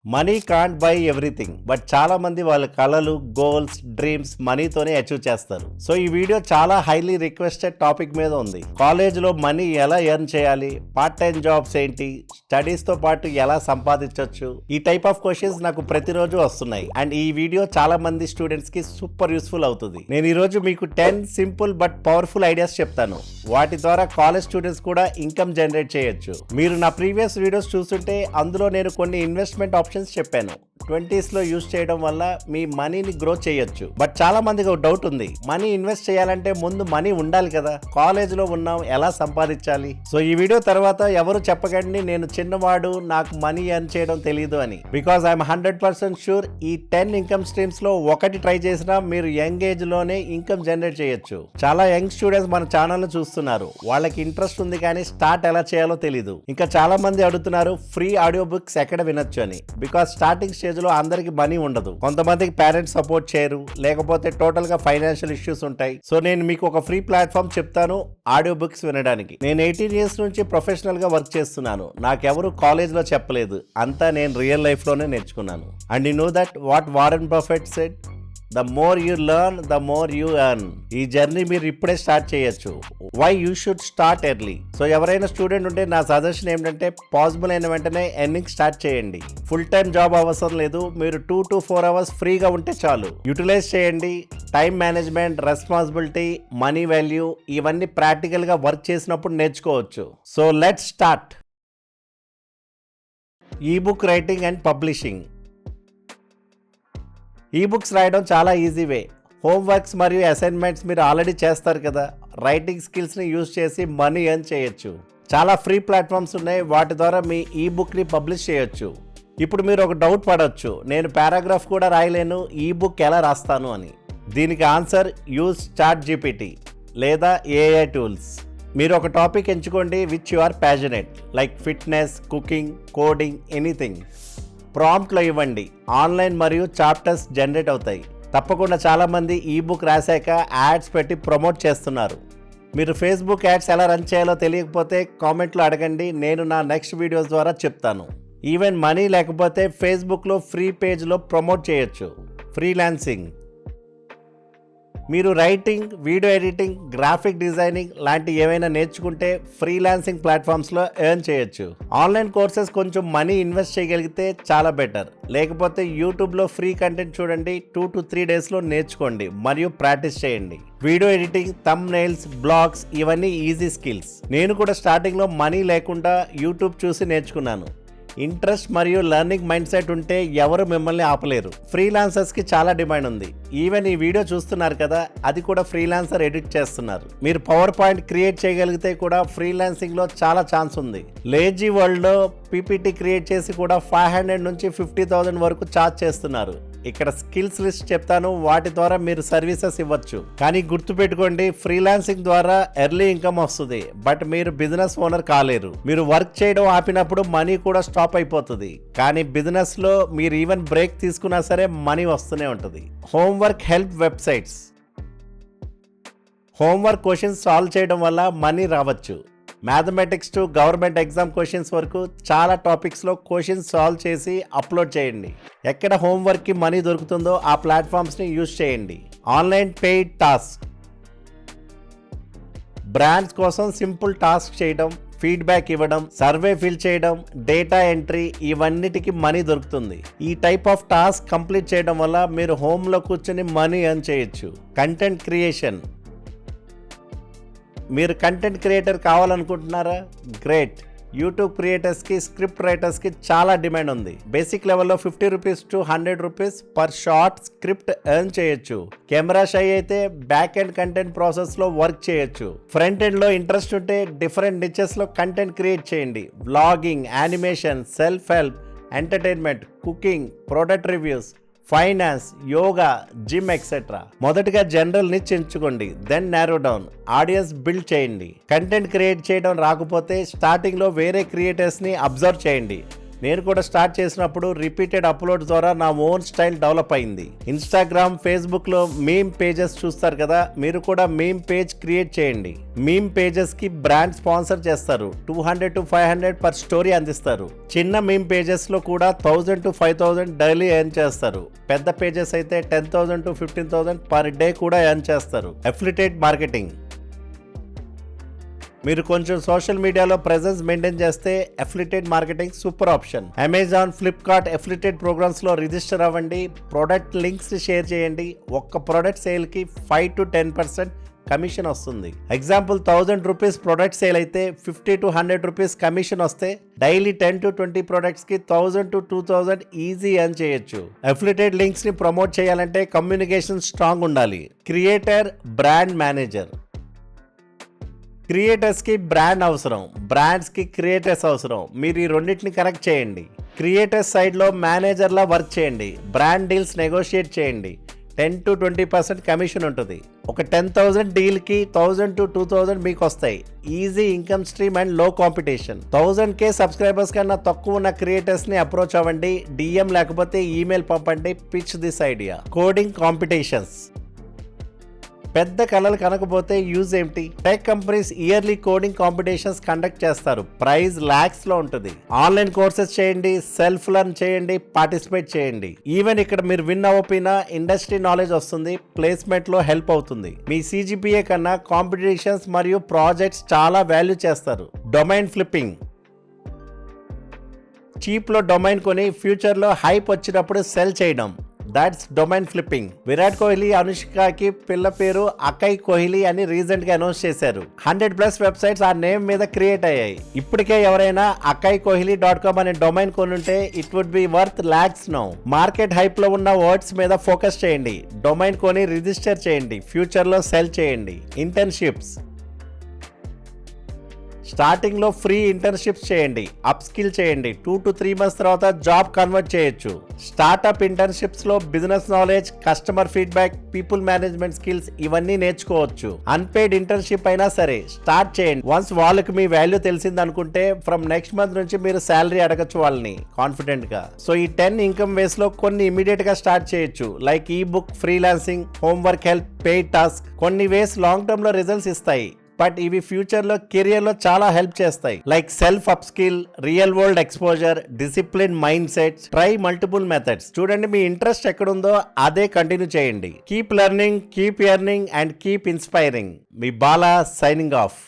Money can't by everything, but చాలా మంది వాళ్ళ కళలు, గోల్స్, డ్రీమ్స్ మనీతోనే అచీవ్ చేస్తారు. సో ఈ వీడియో చాలా హైలీ రిక్వెస్టెడ్ టాపిక్ మీద ఉంది. కాలేజ్ లో మనీ ఎలా ఎర్న్ చేయాలి, పార్ట్ టైం జాబ్స్ ఏంటి, స్టడీస్ తో పాటు ఎలా సంపాదించవచ్చు, ఈ టైప్ ఆఫ్ క్వశ్చన్స్ నాకు ప్రతిరోజు వస్తున్నాయి. అండ్ ఈ వీడియో చాలా మంది స్టూడెంట్స్ కి సూపర్ యూస్ఫుల్ అవుతుంది. నేను ఈ రోజు మీకు 10 సింపుల్ బట్ పవర్ఫుల్ ఐడియాస్ చెప్తాను. వాటి ద్వారా కాలేజ్ స్టూడెంట్స్ కూడా ఇన్కమ్ జనరేట్ చేయొచ్చు. మీరు నా ప్రీవియస్ వీడియోస్ చూస్తుంటే అందులో నేను కొన్ని ఇన్వెస్ట్మెంట్ ఆప్షన్స్ చెప్పాను. 20s లో యూజ్ చేయడం వల్ల మీ మనీని గ్రో చేయొచ్చు. బట్ చాలా మందికి ఒక డౌట్ ఉంది, మనీ ఇన్వెస్ట్ చేయాలంటే ముందు మనీ ఉండాలి కదా, కాలేజ్ లో ఉన్నాం, ఎలా సంపాదించాలి? సో ఈ వీడియో తర్వాత ఎవరు చెప్పకండి నేను చిన్నవాడు, నాకు మనీ ఎర్న్ చేయడం తెలియదు అని. బికాస్ ఐఎమ్ 100% షూర్ ఈ 10 ఇన్కమ్ స్ట్రీమ్స్ లో ఒకటి ట్రై చేసినా మీరు యంగ్ ఏజ్ లోనే ఇన్కమ్ జనరేట్ చేయొచ్చు. చాలా యంగ్ స్టూడెంట్స్ మన ఛానల్ ను చూస్తున్నారు, వాళ్ళకి ఇంట్రెస్ట్ ఉంది కానీ స్టార్ట్ ఎలా చేయాలో తెలీదు. ఇంకా చాలా మంది అడుగుతున్నారు ఫ్రీ ఆడియో బుక్స్ ఎక్కడ వినొచ్చు అని. బికాస్ స్టార్టింగ్ స్టేజ్ లో అందరికి మనీ ఉండదు, కొంతమందికి పేరెంట్స్ సపోర్ట్ చేయరు, లేకపోతే టోటల్ గా ఫైనాన్షియల్ ఇష్యూస్ ఉంటాయి. సో నేను మీకు ఒక ఫ్రీ ప్లాట్ఫామ్ చెప్తాను ఆడియో బుక్స్ వినడానికి. నేను 18 years నుంచి ప్రొఫెషనల్ గా వర్క్ చేస్తున్నాను. నాకెవరు కాలేజ్ లో చెప్పలేదు, అంతా నేను రియల్ లైఫ్ లోనే నేర్చుకున్నాను. And you know that what Warren Buffett said, the more you learn the more you earn. ఈ జర్నీ మీరు ఇప్పుడే స్టార్ట్ చేయొచ్చు. Why you should start early. So ఎవరైనా స్టూడెంట్ ఉంటే నా సజెషన్ ఏంటంటే పాసిబుల్ అయిన వెంటనే ఎర్నింగ్ స్టార్ట్ చేయండి. ఫుల్ టైం జాబ్ అవసరం లేదు, మీరు 2 to 4 hours ఫ్రీగా ఉంటే చాలు. యూటిలైజ్ చేయండి. Time management, responsibility, money value ఇవన్నీ ప్రాక్టికల్ గా వర్క్ చేసినప్పుడు నేర్చుకోవచ్చు. So let's start. ఈ బుక్ రైటింగ్ అండ్ పబ్లిషింగ్. ఈ బుక్స్ రాయడం చాలా ఈజీ వే. హోంవర్క్స్ మరియు అసైన్మెంట్స్ మీరు ఆల్రెడీ చేస్తారు కదా, రైటింగ్ స్కిల్స్ని యూజ్ చేసి మనీ ఎర్న్ చేయొచ్చు. చాలా ఫ్రీ ప్లాట్ఫామ్స్ ఉన్నాయి, వాటి ద్వారా మీ ఈ బుక్ని పబ్లిష్ చేయొచ్చు. ఇప్పుడు మీరు ఒక డౌట్ పడవచ్చు, నేను పారాగ్రాఫ్ కూడా రాయలేను, ఈ బుక్ ఎలా రాస్తాను అని. దీనికి ఆన్సర్ యూజ్ చాట్ జీపీటీ లేదా ఏఐ టూల్స్. మీరు ఒక టాపిక్ ఎంచుకోండి which you are passionate, like fitness, cooking, coding, anything. ప్రాంప్ట్లో ఇవ్వండి, ఆన్లైన్ మరియు చాప్టర్స్ జనరేట్ అవుతాయి. తప్పకుండా చాలామంది ఈ బుక్ రాశాక యాడ్స్ పెట్టి ప్రమోట్ చేస్తున్నారు. మీరు ఫేస్బుక్ యాడ్స్ ఎలా రన్ చేయాలో తెలియకపోతే కామెంట్లో అడగండి, నేను నా నెక్స్ట్ వీడియోస్ ద్వారా చెప్తాను. ఈవెన్ మనీ లేకపోతే ఫేస్బుక్లో ఫ్రీ పేజ్లో ప్రమోట్ చేయొచ్చు. ఫ్రీలాన్సింగ్. మీరు writing, video editing, graphic designing లాంటి ఏమైనా నేర్చుకుంటే ఫ్రీలాన్సింగ్ ప్లాట్ఫామ్స్లో ఎర్న్ చేయొచ్చు. ఆన్లైన్ కోర్సెస్ కొంచెం మనీ ఇన్వెస్ట్ చేయగలిగితే చాలా బెటర్. లేకపోతే యూట్యూబ్లో ఫ్రీ కంటెంట్ చూడండి, 2 to 3 daysలో నేర్చుకోండి మరియు ప్రాక్టీస్ చేయండి. వీడియో ఎడిటింగ్, థంబ్నెయిల్స్, బ్లాగ్స్ ఇవన్నీ ఈజీ స్కిల్స్. నేను కూడా స్టార్టింగ్లో మనీ లేకుండా యూట్యూబ్ చూసి నేర్చుకున్నాను. ఇంట్రెస్ట్ మరియు లెర్నింగ్ మైండ్ సెట్ ఉంటే ఎవరు మిమ్మల్ని ఆపలేరు. ఫ్రీలాన్సర్స్కి చాలా డిమాండ్ ఉంది. ఈవెన్ ఈ వీడియో చూస్తున్నారు కదా, అది కూడా ఫ్రీలాన్సర్ ఎడిట్ చేస్తున్నారు. మీరు పవర్ పాయింట్ క్రియేట్ చేయగలిగితే కూడా ఫ్రీలాన్సింగ్లో చాలా ఛాన్స్ ఉంది. లేజీ వరల్డ్లో పీపీటీ క్రియేట్ చేసి కూడా 500 నుంచి 50,000 వరకు ఛార్జ్ చేస్తున్నారు. ఇక్కడ స్కిల్స్ లిస్ట్ చెప్తాను, వాటి ద్వారా మీరు సర్వీసెస్ ఇవ్వచ్చు. కానీ గుర్తుపెట్టుకోండి, ఫ్రీలాన్సింగ్ ద్వారా ఎర్లీ ఇన్కమ్ వస్తుంది, బట్ మీరు బిజినెస్ ఓనర్ కాలేరు. మీరు వర్క్ చేయడం ఆపినప్పుడు మనీ కూడా స్టాప్ అయిపోతుంది. కానీ బిజినెస్ లో మీరు ఈవెన్ బ్రేక్ తీసుకున్నా సరే మనీ వస్తూనే ఉంటుంది. Homework help websites. Homework questions solve చేయడం వల్ల మనీ రావచ్చు. Mathematics to government exam questions వరకు చాలా టాపిక్స్లో క్వశ్చన్స్ సాల్వ్ చేసి అప్లోడ్ చేయండి. ఎక్కడ హోంవర్క్కి మనీ దొరుకుతుందో ఆ ప్లాట్ఫామ్స్ని యూజ్ చేయండి. Online paid task. బ్రాండ్స్ కోసం సింపుల్ టాస్క్ చేయడం, ఫీడ్బ్యాక్ ఇవ్వడం, సర్వే ఫిల్ చేయడం, డేటా ఎంట్రీ ఇవన్నిటికీ మనీ దొరుకుతుంది. ఈ టైప్ ఆఫ్ టాస్క్ కంప్లీట్ చేయడం వల్ల మీరు హోమ్లో కూర్చొని మనీ ఎర్న్ చేయొచ్చు. Content creation. మీరు కంటెంట్ క్రియేటర్ కావాలనుకుంటున్నారా? గ్రేట్. యూట్యూబ్ క్రియేటర్స్కి, స్క్రిప్ట్ రైటర్స్కి చాలా డిమాండ్ ఉంది. బేసిక్ లెవెల్లో 50 rupees to 100 rupees per short script earn చేయొచ్చు. కెమెరా షై అయితే బ్యాక్ ఎండ్ కంటెంట్ ప్రాసెస్లో వర్క్ చేయొచ్చు. ఫ్రంట్ ఎండ్లో ఇంట్రెస్ట్ ఉంటే డిఫరెంట్ నిచెస్లో కంటెంట్ క్రియేట్ చేయండి. Vlogging, animation, self help, entertainment, cooking, product reviews, finance, yoga, gym etcetera. మొదటిగా జనరల్ నిచ్ ఎంచుకోండి, then narrow down. Audience build చేయండి. కంటెంట్ క్రియేట్ చేయడం రాకపోతే స్టార్టింగ్లో వేరే క్రియేటర్స్ని అబ్జర్వ్ చేయండి. నేను కూడా స్టార్ట్ చేసినప్పుడు రిపీటెడ్ అప్లోడ్ ద్వారా నా ఓన్ స్టైల్ డెవలప్ అయింది. ఇన్స్టాగ్రామ్, ఫేస్బుక్ లో మీమ్ పేజెస్ చూస్తారు కదా, మీరు కూడా మీమ్ పేజ్ క్రియేట్ చేయండి. మీమ్ పేజెస్ కి బ్రాండ్ స్పాన్సర్ చేస్తారు. 200 to 500 పర్ స్టోరీ అందిస్తారు. చిన్న మీమ్ పేజెస్ లో కూడా 1000 to 5000 డైలీ ఎర్న్ చేస్తారు. పెద్ద పేజెస్ అయితే 10,000 to 15,000 పర్ డే కూడా ఎర్న్ చేస్తారు. Affiliate marketing. మీరు కొంచెం సోషల్ మీడియాలో ప్రెజెన్స్ మెయింటైన్ చేస్తే affiliate marketing super option. Amazon, Flipkart affiliate programs లో రిజిస్టర్ అవ్వండి. ప్రొడక్ట్ లింక్స్ షేర్ చేయండి. ఒక్క ప్రొడక్ట్ సేల్ కి 5 to 10% కమిషన్ వస్తుంది. ఎగ్జాంపుల్ 1000 రూపీస్ ప్రొడక్ట్ సేల్ అయితే 50 to 100 రూపీస్ కమిషన్ వస్తే డైలీ 10 to 20 ప్రొడక్ట్స్ కి 1000 to 2000 ఈజీ ఎర్న్ చేయొచ్చు. అఫిలియేటెడ్ లింక్స్ ని ప్రమోట్ చేయాలంటే కమ్యూనికేషన్ స్ట్రాంగ్ ఉండాలి. Creator, brand manager. క్రియేటర్స్ కి బ్రాండ్ అవసరం, బ్రాండ్స్ కి క్రియేటర్స్ అవసరం. మీరు ఈ రెండింటిని కనెక్ట్ చేయండి. క్రియేటర్స్ సైడ్ లో మేనేజర్ లా వర్క్ చేయండి. బ్రాండ్ డీల్స్ నెగోషియేట్ చేయండి. 10 to 20% కమిషన్ ఉంటుంది. ఒక 10,000 డీల్ కి 1000 to 2000 మీకు వస్తాయి. ఈజీ ఇన్కమ్ స్ట్రీమ్ అండ్ లో కాంపిటీషన్. 1000K సబ్స్క్రైబర్స్ కన్నా తక్కువ ఉన్న క్రియేటర్స్ ని అప్రోచ్ అవ్వండి. DM లేకపోతే ఈమెయిల్ పంపండి. Pitch this idea. Coding competitions. పెద్ద కళలు కనకపోతే యూజ్ ఏమిటి? Tech companies yearly coding competitions conduct చేస్తారు. ప్రైజ్ లాక్స్ లో ఉంటుంది. ఆన్లైన్ కోర్సెస్ చేయండి, సెల్ఫ్ లెర్న్ చేయండి, పార్టిసిపేట్ చేయండి. ఈవెన్ ఇక్కడ మీరు విన్ అవ్వకపోయినా ఇండస్ట్రీ నాలెడ్జ్ వస్తుంది, ప్లేస్మెంట్ లో హెల్ప్ అవుతుంది. మీ CGPA కన్నా కాంపిటీషన్స్ మరియు ప్రాజెక్ట్స్ చాలా వాల్యూ చేస్తారు. Domain flipping. చీప్ లో డొమైన్ కొని ఫ్యూచర్ లో హైప్ వచ్చినప్పుడు సెల్ చేయడం. That's domain flipping. Virat Kohli, అనుష్కకి పిల్ల పేరు అకై కోహ్లీ అని రీసెంట్ గా అనౌన్స్ చేశారు. 100+ వెబ్సైట్స్ ఆ నేమ్ మీద క్రియేట్ అయ్యాయి. ఇప్పటికే ఎవరైనా akaiKohli.com అనే డొమైన్ కొనుంటే it would be worth lakhs now. Market hype లో ఉన్న వర్డ్స్ మీద ఫోకస్ చేయండి. డొమైన్ కొని రిజిస్టర్ చేయండి. ఫ్యూచర్ లో సెల్ చేయండి. ఇంటర్న్షిప్స్. స్టార్టింగ్ లో ఫ్రీ ఇంటర్న్షిప్స్ చేయండి. అప్ స్కిల్ చేయండి. 2 to 3 months తర్వాత జాబ్ కన్వర్ట్ చేయొచ్చు. స్టార్ట్అప్ ఇంటర్న్షిప్స్ లో business knowledge, customer feedback, people management skills ఇవన్నీ నేర్చుకోవచ్చు. అన్పెయిడ్ ఇంటర్న్షిప్ అయినా సరే స్టార్ట్ చేయండి. వన్స్ వాళ్ళకి మీ వాల్యూ తెలిసింది అనుకుంటే ఫ్రమ్ నెక్స్ట్ మంత్ నుంచి మీరు శాలరీ అడగచ్చు వాళ్ళని కాన్ఫిడెంట్ గా. సో ఈ 10 ఇన్కమ్ వేస్ లో కొన్ని ఇమీడియట్ గా స్టార్ట్ చేయొచ్చు. లైక్ ఈ book, freelancing, homework help, paid task. కొన్ని వేస్ లాంగ్ టర్మ్ లో రిజల్ట్స్ ఇస్తాయి, బట్ ఇవి ఫ్యూచర్ లో కెరియర్ లో చాలా హెల్ప్ చేస్తాయి. Like self up skill, real world exposure, discipline mind sets. Try multiple methods. చూడండి మీ ఇంట్రెస్ట్ ఎక్కడుందో అదే కంటిన్యూ చేయండి. Keep learning, keep earning and keep inspiring. Me Bala signing off.